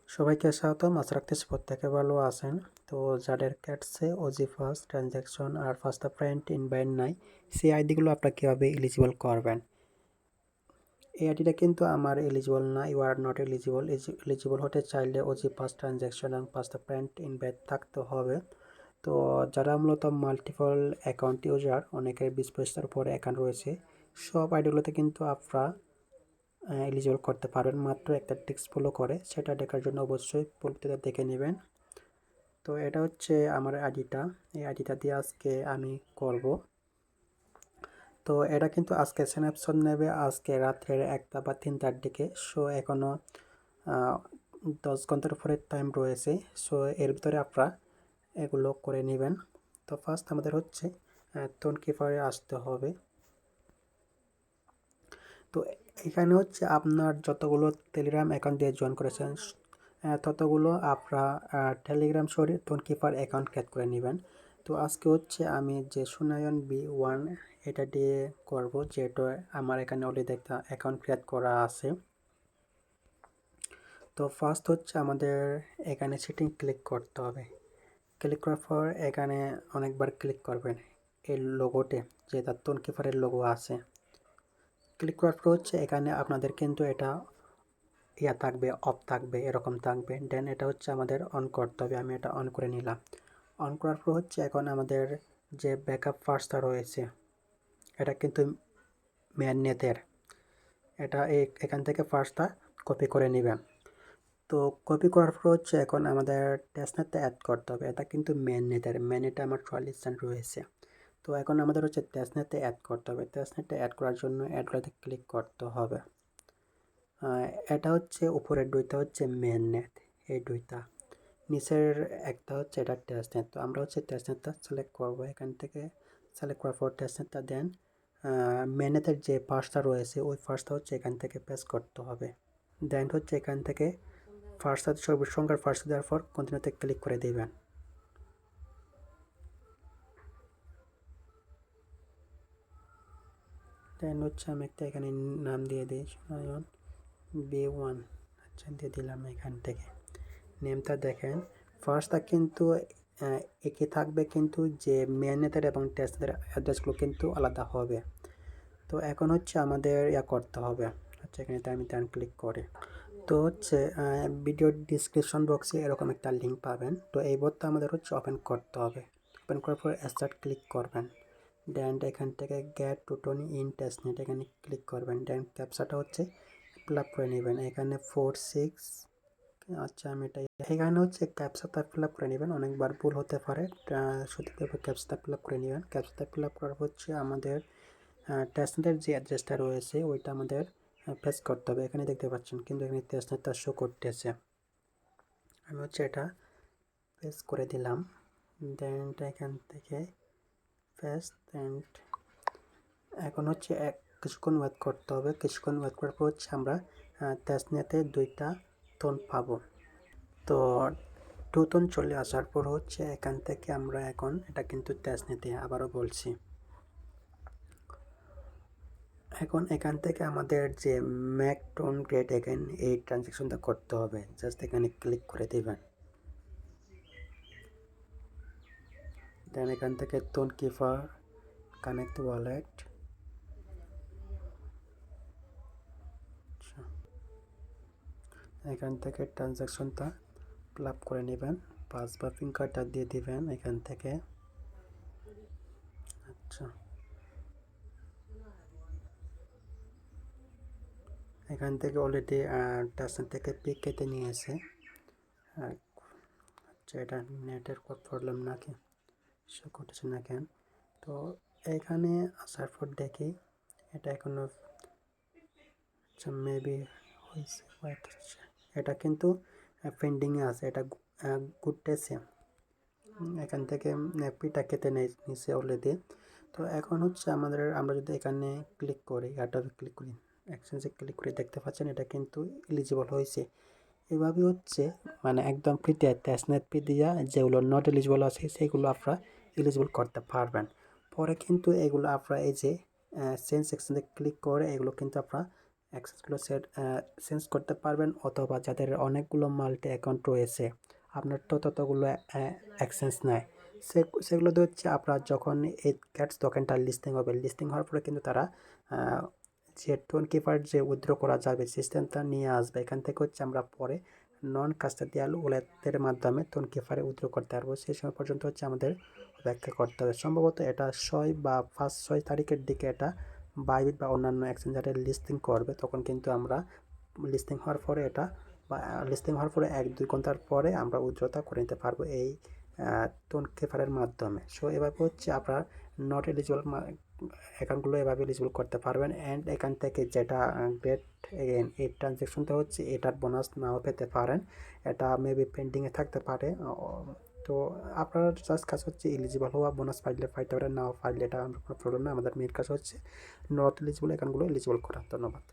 সবাইকে স্বাগতম। আশা রাখতেছি প্রত্যেকে ভালো আছেন। তো যাদের ক্যাটসে ওজি ফার্স্ট ট্রানজ্যাকশন আর ফার্স্ট ফ্রেন্ড ইনভাইট নাই, সেই আইডিগুলো আপনারা কীভাবে এলিজিবল করবেন। এই আইডিটা কিন্তু আমার এলিজিবল না, you are not eligible. Eligible হতে চাইলে ওজি ফার্স্ট ট্রানজ্যাকশন এবং ফার্স্ট ফ্রেন্ড ইনভাইট থাকতে হবে। তো যারা মূলত মাল্টিপল অ্যাকাউন্ট ইউজার, অনেকের 20-25টার উপরে অ্যাকাউন্ট রয়েছে, সব আইডিগুলোতে কিন্তু আপনারা এলিজিবল করতে পারবেন মাত্র একটা টিক্স ফলো করে। সেটা দেখার জন্য অবশ্যই পূর্বটা দেখে নেবেন। তো এটা হচ্ছে আমার আইডিটা, এই আইডিটা দিয়ে আজকে আমি করব। তো এটা কিন্তু আজকে স্ন্যাপশট নেবে আজকে রাত্রের 1টা বা 3টার দিকে। সো এখনও 10 ঘন্টার উপরে টাইম রয়েছে। সো এর ভিতরে আপনারা এগুলো করে নেবেন। তো ফার্স্ট আমাদের হচ্ছে টোনকিপারে আসতে হবে। তো এখানে হচ্ছে আপনার যতগুলো টেলিগ্রাম অ্যাকাউন্ট দিয়ে জয়েন করেছেন ততগুলো আপনারা Telegram sorry Tonkeeper account create করে নেবেন। তো আজকে হচ্ছে আমি যে সুনায়ন B1 এটা দিয়ে করব, যেহেতু আমার এখানে অলরেডি একটা অ্যাকাউন্ট ক্রিয়েট করা আছে। তো ফার্স্ট হচ্ছে আমাদের এখানে সেটিং ক্লিক করতে হবে। ক্লিক করার পর এখানে অনেকবার ক্লিক করবেন এই লোগোতে, যেটা টোনকিপারের লোগো আছে। ক্লিক করার পর হচ্ছে এখানে আপনাদের কিন্তু এটা থাকবে, অফ থাকবে, এরকম থাকবে। দেন এটা হচ্ছে আমাদের অন করতে হবে। আমি এটা অন করে নিলাম। অন করার পর হচ্ছে এখন আমাদের যে ব্যাকআপ ফার্স্টটা রয়েছে এটা কিন্তু মেননেটের, এটা এখান থেকে ফার্স্টটা কপি করে নেবেন। তো কপি করার পর হচ্ছে এখন আমাদের টেস্টনেটটা অ্যাড করতে হবে। এটা কিন্তু মেননেটে আমার 44 রয়েছে। তো এখন আমাদের হচ্ছে টেস্টনেটে অ্যাড করতে হবে। টেস্টনেটে অ্যাড করার জন্য অ্যাডগুলোতে ক্লিক করতে হবে। এটা হচ্ছে উপরের দুইটা হচ্ছে মেননেট, এই দুইটা। নিচের একটা হচ্ছে এটা টেস্টনেট। তো আমরা হচ্ছে টেস্টনেটটা সিলেক্ট করব। এখান থেকে সিলেক্ট করার পর টেস্টনেটটা দেন মেননেটের যে ফার্স্টটা রয়েছে ওই ফার্স্টটা হচ্ছে এখান থেকে পেস্ট করতে হবে। দেন হচ্ছে এখান থেকে ফার্স্টটা সর্বোচ্চ সংখ্যার ফার্স্ট দেওয়ার পর কন্টিনিউতে ক্লিক করে দেবেন। দেন হচ্ছে আমি একটা এখানে নাম দিয়ে দিই সুনায়ন B1। আচ্ছা দিয়ে দিলাম। এখান থেকে নেমটা দেখেন ফার্স্টটা কিন্তু একই থাকবে, কিন্তু যে মেননেটের এবং টেস্টনেটের অ্যাড্রেসগুলো কিন্তু আলাদা হবে। তো এখন হচ্ছে আমাদের করতে হবে। আচ্ছা এখানে আমি ডান ক্লিক করে তো হচ্ছে ভিডিও ডিসক্রিপশন বক্সে এরকম একটা লিঙ্ক পাবেন। তো এই বোর্ডটা আমাদের হচ্ছে ওপেন করতে হবে। ওপেন করার পর স্টার্ট ক্লিক করবেন। দেন এখান থেকে get to tone in testnet এখানে ক্লিক করবেন। দেন ক্যাপচাটা হচ্ছে ফিল আপ করে নেবেন। এখানে 46। আচ্ছা আমি এটা এখানে হচ্ছে ক্যাপচাটা ফিল আপ করে নেবেন। অনেকবার ভুল হতে পারে, সঠিকভাবে ক্যাপচাটা ফিল আপ করে নেবেন। ক্যাপচাটা ফিল আপ করার হচ্ছে আমাদের টেস্টনেটের যে অ্যাড্রেসটা রয়েছে ওইটা আমাদের পেস্ট করতে হবে। এখানে দেখতে পাচ্ছেন কিন্তু এখানে টেস্টনেটটা শো করতেছে। আমি হচ্ছে এটা পেস্ট করে দিলাম। দেন এখান থেকে পেস্ট। অ্যান্ড এখন হচ্ছে কিছুক্ষণ ওয়েট করতে হবে। কিছুক্ষণ ওয়েট করার পর হচ্ছে আমরা টেস্টনেটে 2টা টোন পাবো। তো 2 টোন চলে আসার পর হচ্ছে এখান থেকে আমরা এখন এটা কিন্তু টেস্টনেটে, আবারও বলছি, এখন এখান থেকে আমাদের যে ম্যাক টোন গ্রেড এগেন এই ট্রানজ্যাকশনটা করতে হবে। জাস্ট এখানে ক্লিক করে দেবেন। দেন এখান থেকে টোনকিপার কানেক্ট ওয়ালেট, এখান থেকে ট্রানজ্যাকশনটা ফিল আপ করে নেবেন। পাস বা ফিঙ্গারটা দিয়ে দিবেন এখান থেকে। আচ্ছা এখান থেকে অলরেডি টেস্টনেট থেকে পিক কেটে নিয়েছে। আচ্ছা এটা নেটের প্রবলেম নাকি, শো করতেছে না কেন। তো এখানে আসার পর দেখি এটা এখনো, আচ্ছা মেবি হয়েছে, এটা কিন্তু পেন্ডিংয়ে আছে, এটা ঘুরতেছে। এখান থেকে পিটা কেটে নিছে অলরেডি। তো এখন হচ্ছে আমরা যদি এখানে ক্লিক করি, এটাতে ক্লিক করি, এক্সচেঞ্জে ক্লিক করে দেখতে পাচ্ছেন এটা কিন্তু এলিজিবল হয়েছে। এভাবে হচ্ছে মানে একদম ফ্রিতে টেস্টনেট ফি দিয়া যেগুলো নট এলিজিবল আছে সেগুলো আপনারা এলিজিবল করতে পারবেন। পরে কিন্তু এগুলো আপনারা এই যে চেঞ্জ সেকশনে ক্লিক করে এগুলো কিন্তু আপনারা অ্যাক্সেসগুলো চেঞ্জ করতে পারবেন, অথবা যাদের অনেকগুলো মাল্টি অ্যাকাউন্ট রয়েছে, আপনার তো ততগুলো এক্সচেঞ্জ নাই, সেগুলোতে হচ্ছে আপনার যখন এই ক্যাটস টোকেনটা লিস্টিং হবে, লিস্টিং হওয়ার পরে কিন্তু তারা যে টোনকিপার যে উইথড্র করা যাবে সিস্টেমটা নিয়ে আসবে। এখান থেকে হচ্ছে আমরা পরে নন কাস্টাডিয়াল ওয়ালেটের মাধ্যমে টোনকিপারে উইথড্র করতে পারবো। সেই সময় পর্যন্ত হচ্ছে আমাদের অপেক্ষা করতে হবে। সম্ভবত এটা 6 বা 5-6 তারিখের দিকে এটা বাইবিট বা অন্যান্য এক্সচেঞ্জারে লিস্টিং করবে। তখন কিন্তু আমরা লিস্টিং হওয়ার পরে এটা বা লিস্টিং হওয়ার পরে 1-2 ঘন্টার পরে আমরা উইথড্রটা করে নিতে পারবো এই টোনকিপারের মাধ্যমে। সো এভাবে হচ্ছে আপনার নট এলিজিবল অ্যাকাউন্টগুলো এভাবে এলিজিবল করতে পারবেন। অ্যান্ড এখান থেকে যেটা গ্রেট এগেন এই ট্রানজ্যাকশনটা হচ্ছে এটার বোনাস নাও পেতে পারেন, এটা মেবি পেন্ডিংয়ে থাকতে পারে। তো আপনার জাস্ট কাজ হচ্ছে এলিজিবল হওয়া, বোনাস পাইলে পাইতে পারেন, নাও পাইলে এটা কোনো প্রবলেম না। আমাদের মেন কাজ হচ্ছে নট এলিজিবল অ্যাকাউন্টগুলো এলিজিবল করা। ধন্যবাদ।